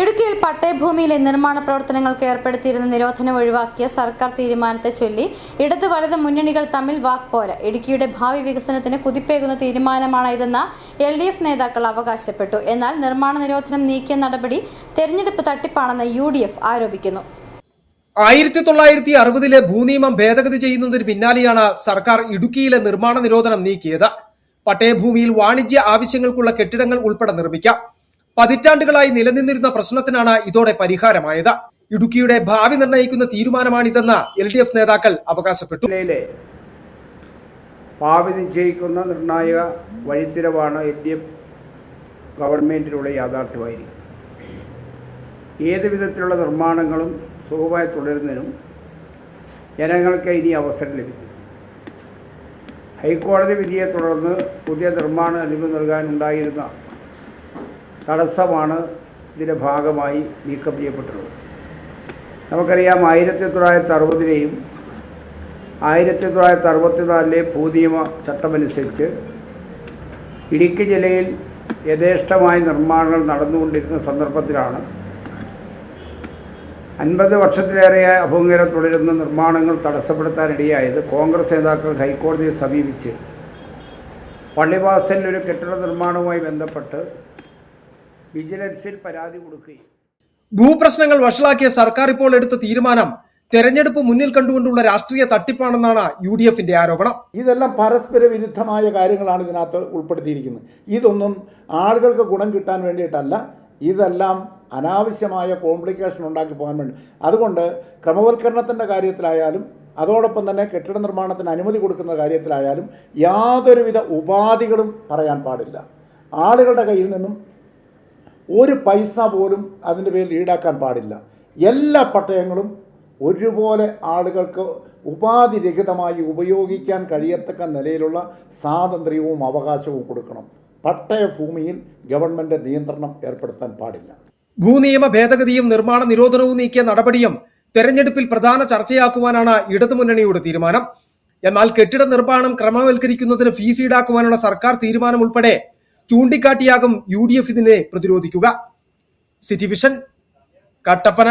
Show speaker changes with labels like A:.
A: ഇടുക്കിയിൽ പട്ടയഭൂമിയിലെ നിർമ്മാണ പ്രവർത്തനങ്ങൾക്ക് ഏർപ്പെടുത്തിയിരുന്ന നിരോധനം ഒഴിവാക്കിയ സർക്കാർ തീരുമാനത്തെ ചൊല്ലി ഇടത് വലത് മുന്നണികൾ തമ്മിൽ വാക്പോര്. ഇടുക്കിയുടെ ഭാവി വികസനത്തിന് കുതിപ്പേകുന്ന തീരുമാനമാണ് ഇതെന്ന് LDF നേതാക്കൾ അവകാശപ്പെട്ടു. എന്നാൽ നിർമ്മാണ നിരോധനം നീക്കിയ നടപടി തെരഞ്ഞെടുപ്പ് തട്ടിപ്പാണെന്ന് UDF ആരോപിക്കുന്നു.
B: 1960-ലെ ഭൂനിയമം ഭേദഗതി ചെയ്യുന്നതിന് പിന്നാലെയാണ് സർക്കാർ ഇടുക്കിയിലെ നിർമ്മാണ നിരോധനം നീക്കിയത്. പട്ടയഭൂമിയിൽ വാണിജ്യ ആവശ്യങ്ങൾക്കുള്ള കെട്ടിടങ്ങൾ ഉൾപ്പെടെ നിർമ്മിക്കാം. പതിറ്റാണ്ടുകളായി നിലനിന്നിരുന്ന പ്രശ്നത്തിനാണ് ഇതോടെ പരിഹാരമായത്. ഇടുക്കിയുടെ ഭാവി നിർണ്ണയിക്കുന്ന തീരുമാനമാണിതെന്ന് LDF നേതാക്കൾ അവകാശപ്പെട്ടു.
C: ഭാവി നിശ്ചയിക്കുന്ന നിർണായക വഴിത്തിരിവാണ് LDF ഗവൺമെന്റിലൂടെ യാഥാർത്ഥ്യമായിരിക്കും. ഏത് വിധത്തിലുള്ള നിർമ്മാണങ്ങളും സുഗമമായി തുടരുന്നതിനും ജനങ്ങൾക്ക് ഇനി അവസരം ലഭിക്കും. ഹൈക്കോടതി വിധിയെ തുടർന്ന് പുതിയ നിർമ്മാണ അനുമതി നൽകാനുണ്ടായിരുന്ന തടസ്സമാണ് ഇതിൻ്റെ ഭാഗമായി നീക്കം ചെയ്യപ്പെട്ടുള്ളത്. നമുക്കറിയാം, 1960-ലെയും 1964-ലെ ഭൂനിയമ ചട്ടമനുസരിച്ച് ഇടുക്കി ജില്ലയിൽ യഥേഷ്ടമായി നിർമ്മാണങ്ങൾ നടന്നുകൊണ്ടിരുന്ന സന്ദർഭത്തിലാണ് 50 വർഷത്തിലേറെ അഭംഗരം തുടരുന്ന നിർമ്മാണങ്ങൾ തടസ്സപ്പെടുത്താനിടയായത്. കോൺഗ്രസ് നേതാക്കൾ ഹൈക്കോടതിയെ സമീപിച്ച് പള്ളിവാസലിൽ ഒരു കെട്ടിട നിർമ്മാണവുമായി ബന്ധപ്പെട്ട് വിജിലൻസിൽ പരാതി കൊടുക്കുകയും
B: ഭൂപ്രശ്നങ്ങൾ വഷളാക്കിയ സർക്കാർ ഇപ്പോൾ എടുത്ത തീരുമാനം തെരഞ്ഞെടുപ്പ് മുന്നിൽ കണ്ടുകൊണ്ടുള്ള രാഷ്ട്രീയ തട്ടിപ്പാണെന്നാണ് UDFന്റെ ആരോപണം.
D: ഇതെല്ലാം പരസ്പര വിരുദ്ധമായ കാര്യങ്ങളാണ് ഇതിനകത്ത് ഉൾപ്പെടുത്തിയിരിക്കുന്നത്. ഇതൊന്നും ആളുകൾക്ക് ഗുണം കിട്ടാൻ വേണ്ടിയിട്ടല്ല, ഇതെല്ലാം അനാവശ്യമായ കോംപ്ലിക്കേഷൻ ഉണ്ടാക്കി പോകാൻ വേണ്ടി. അതുകൊണ്ട് ക്രമവൽക്കരണത്തിൻ്റെ കാര്യത്തിലായാലും അതോടൊപ്പം തന്നെ കെട്ടിട നിർമ്മാണത്തിന് അനുമതി കൊടുക്കുന്ന കാര്യത്തിലായാലും യാതൊരുവിധ ഉപാധികളും പറയാൻ പാടില്ല. ആളുകളുടെ കയ്യിൽ നിന്നും ഒരു പൈസ പോലും അതിൻ്റെ പേരിൽ ഈടാക്കാൻ പാടില്ല. എല്ലാ പട്ടയങ്ങളും ഒരുപോലെ ആളുകൾക്ക് ഉപാധിരഹിതമായി ഉപയോഗിക്കാൻ കഴിയത്തക്ക നിലയിലുള്ള സ്വാതന്ത്ര്യവും അവകാശവും കൊടുക്കണം. പട്ടയഭൂമിയിൽ ഗവൺമെന്റ് നിയന്ത്രണം ഏർപ്പെടുത്താൻ പാടില്ല.
B: ഭൂനിയമ ഭേദഗതിയും നിർമ്മാണ നിരോധനവും നീക്കിയ നടപടിയും തെരഞ്ഞെടുപ്പിൽ പ്രധാന ചർച്ചയാക്കുവാനാണ് ഇടതുമുന്നണിയുടെ തീരുമാനം. എന്നാൽ കെട്ടിട നിർമ്മാണം ക്രമവൽക്കരിക്കുന്നതിന് ഫീസ് ഈടാക്കുവാനുള്ള സർക്കാർ തീരുമാനം ഉൾപ്പെടെ ചൂണ്ടിക്കാട്ടിയാകും UDF ഇതിനെ പ്രതിരോധിക്കുക. City vision, Kattappana.